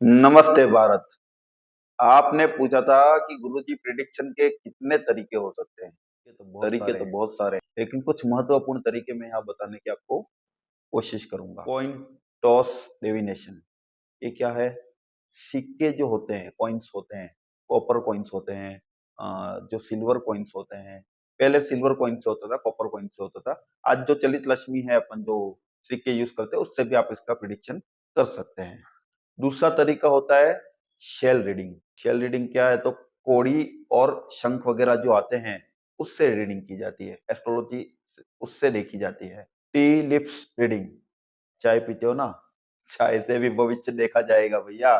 नमस्ते भारत। आपने पूछा था कि गुरुजी प्रिडिक्शन के कितने तरीके हो सकते हैं। तरीके तो बहुत सारे हैं, लेकिन कुछ महत्वपूर्ण तरीके मैं यहाँ बताने की आपको कोशिश करूंगा। कॉइन टॉस डिविनेशन, ये क्या है? सिक्के जो होते हैं, कॉइन्स होते हैं, कॉपर कॉइन्स होते हैं, जो सिल्वर कॉइन्स होते हैं। पहले सिल्वर कॉइन से होता था, कॉपर कॉइन से होता था। आज जो चलित लक्ष्मी है, अपन जो सिक्के यूज करते हैं, उससे भी आप इसका प्रिडिक्शन कर सकते हैं। दूसरा तरीका होता है शेल रीडिंग। शेल रीडिंग क्या है? तो कोड़ी और शंख वगैरह जो आते हैं, उससे रीडिंग की जाती है, एस्ट्रोलॉजी उससे देखी जाती है। टी लिप्स रीडिंग, चाय पीते हो ना, चाय से भी भविष्य देखा जाएगा भैया।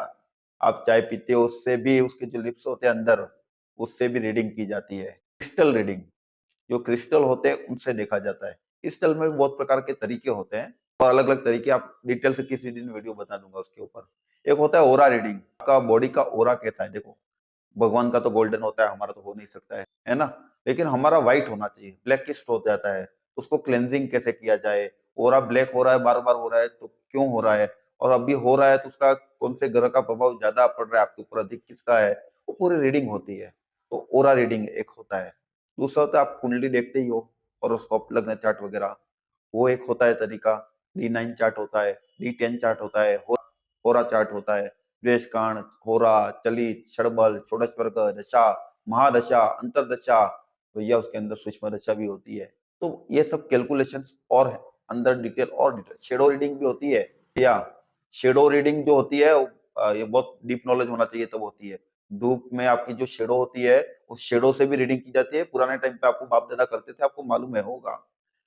आप चाय पीते हो, उससे भी उसके जो लिप्स होते हैं अंदर, उससे भी रीडिंग की जाती है। क्रिस्टल रीडिंग, जो क्रिस्टल होते हैं उनसे देखा जाता है। क्रिस्टल में भी बहुत प्रकार के तरीके होते हैं और अलग अलग तरीके, आप डिटेल से किसी दिन वीडियो बता दूंगा उसके ऊपर। एक होता है ओरा रीडिंग, आपका बॉडी का ओरा कैसा है। देखो, भगवान का तो गोल्डन होता है, हमारा तो हो नहीं सकता है ना। लेकिन हमारा व्हाइट होना चाहिए, ब्लैकिस्ट हो जाता है। उसको क्लेंजिंग कैसे किया जाए? ओरा ब्लैक हो रहा है, बार बार हो रहा है, तो क्यों हो रहा है? और अभी हो रहा है तो उसका कौन से ग्रह का प्रभाव ज्यादा पड़ रहा है आपके ऊपर, अधिक किसका है, वो पूरी रीडिंग होती है। तो ओरा रीडिंग एक होता है। दूसरा होता है, आप कुंडली देखते ही हो, हॉरोस्कोप लगना चार्ट वगैरह, वो एक होता है तरीका। D9 चार्ट होता है, D10 चार्ट होता है, होरा चार्ट होता है। द्वेषकांड, होरा, चलित, क्षणबल, षोडश वर्ग, दशा, महादशा, अंतरदशा, भैया उसके अंदर सूक्ष्म दशा भी होती है। तो ये सब कैलकुलेशन और है, अंदर डिटेल और डिटेल। शेडो रीडिंग भी होती है या शेडो रीडिंग जो होती है, ये बहुत डीप नॉलेज होना चाहिए तब होती है। धूप में आपकी जो शेडो होती है, उस शेडो से भी रीडिंग की जाती है। पुराने टाइम पे आपको बाप दादा करते थे, आपको मालूम है होगा।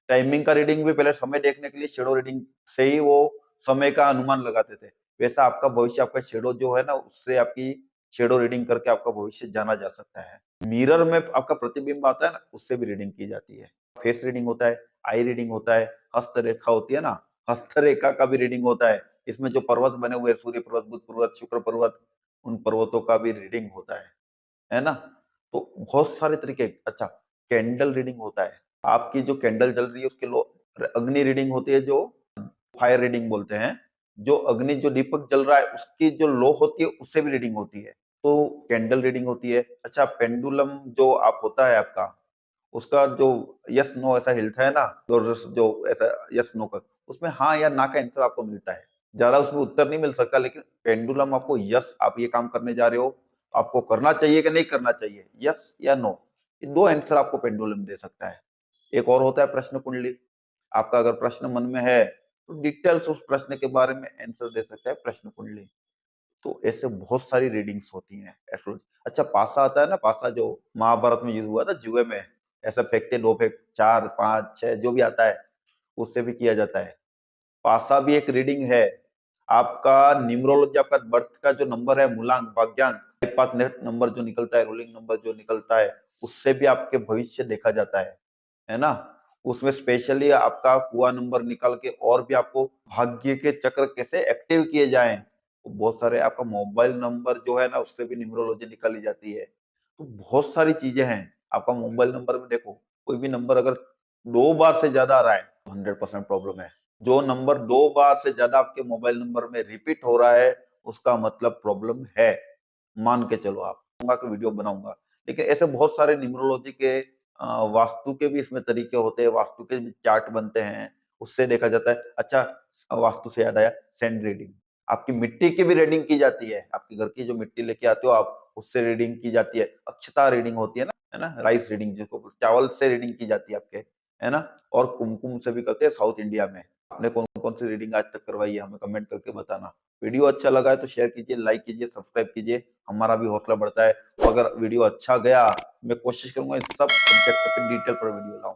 टाइमिंग का रीडिंग भी पहले समय देखने के लिए शेडो रीडिंग से ही वो समय का अनुमान लगाते थे। वैसा आपका भविष्य, आपका शेडो जो है ना, उससे आपकी शेडो रीडिंग करके आपका भविष्य जाना जा सकता है। मिरर में आपका प्रतिबिंब आता है ना, उससे भी रीडिंग की जाती है। फेस रीडिंग होता है, आई रीडिंग होता है, हस्तरेखा होती है ना, हस्तरेखा का भी रीडिंग होता है। इसमें जो पर्वत बने हुए, सूर्य पर्वत, बुध पर्वत, शुक्र पर्वत, उन पर्वतों का भी रीडिंग होता है ना। तो बहुत सारे तरीके। अच्छा, कैंडल रीडिंग होता है। आपकी जो कैंडल जल रही है उसके लो अग्नि रीडिंग होती है, जो फायर रीडिंग बोलते हैं। जो अग्नि, जो दीपक जल रहा है, उसकी जो लो होती है, उससे भी रीडिंग होती है। तो कैंडल रीडिंग होती है। अच्छा, पेंडुलम जो आप होता है आपका, उसका जो यस नो ऐसा हिलता है ना, जो ऐसा यस नो का, उसमें हाँ या ना का आंसर आपको मिलता है। ज्यादा उसमें उत्तर नहीं मिल सकता, लेकिन पेंडुलम आपको यस, आप ये काम करने जा रहे हो, आपको करना चाहिए कि नहीं करना चाहिए, यस या नो, ये दो आंसर आपको पेंडुलम दे सकता है। एक और होता है प्रश्न कुंडली। आपका अगर प्रश्न मन में है, तो डिटेल्स उस प्रश्न के बारे में आंसर दे सकता है प्रश्न कुंडली। तो ऐसे बहुत सारी रीडिंग्स होती हैं एस्ट्रोलॉजी। अच्छा, पासा आता है ना, पासा जो महाभारत में यूज हुआ था जुए में, ऐसा फेंकते, दो फेंक, चार, पांच, छह, जो भी आता है, उससे भी किया जाता है। पासा भी एक रीडिंग है। आपका न्यूमरोलॉजी, आपका बर्थ का जो नंबर है, मूलांक, भाग्यांक, पाथ नेट नंबर जो निकलता है, रोलिंग नंबर जो निकलता है, उससे भी आपके भविष्य देखा जाता है ना। उसमें स्पेशली आपका कुआ नंबर निकाल के और भी आपको भाग्य के चक्र कैसे एक्टिव किए जाएं, तो बहुत सारे, आपका मोबाइल नंबर जो है ना, उससे भी न्यूमरोलॉजी निकाली जाती है। तो बहुत सारी चीजें हैं। आपका मोबाइल नंबर में देखो, कोई भी नंबर अगर 2 बार से ज्यादा आ रहा है, 100% प्रॉब्लम है। जो नंबर 2 बार से ज्यादा आपके मोबाइल नंबर में रिपीट हो रहा है, उसका मतलब प्रॉब्लम है, मान के चलो। आप वीडियो बनाऊंगा। लेकिन ऐसे बहुत सारे न्यूमरोलॉजी के, वास्तु के भी इसमें तरीके होते हैं, वास्तु के भी चार्ट बनते हैं, उससे देखा जाता है। अच्छा, वास्तु से याद आया, सैंड रीडिंग, आपकी मिट्टी की भी रीडिंग की जाती है। आपके घर की जो मिट्टी लेके आते हो आप, उससे रीडिंग की जाती है। अक्षता रीडिंग होती है ना, राइस रीडिंग, जिसको चावल से रीडिंग की जाती है आपके, है ना। और कुमकुम से भी करते हैं साउथ इंडिया में। आपने कौन कौन सी रीडिंग आज तक करवाई है, हमें कमेंट करके बताना। वीडियो अच्छा लगा है तो शेयर कीजिए, लाइक कीजिए, सब्सक्राइब कीजिए, हमारा भी हौसला बढ़ता है। तो अगर वीडियो अच्छा गया, मैं कोशिश करूंगा इन सब सब्जेक्ट पे डिटेल पर वीडियो लाऊं।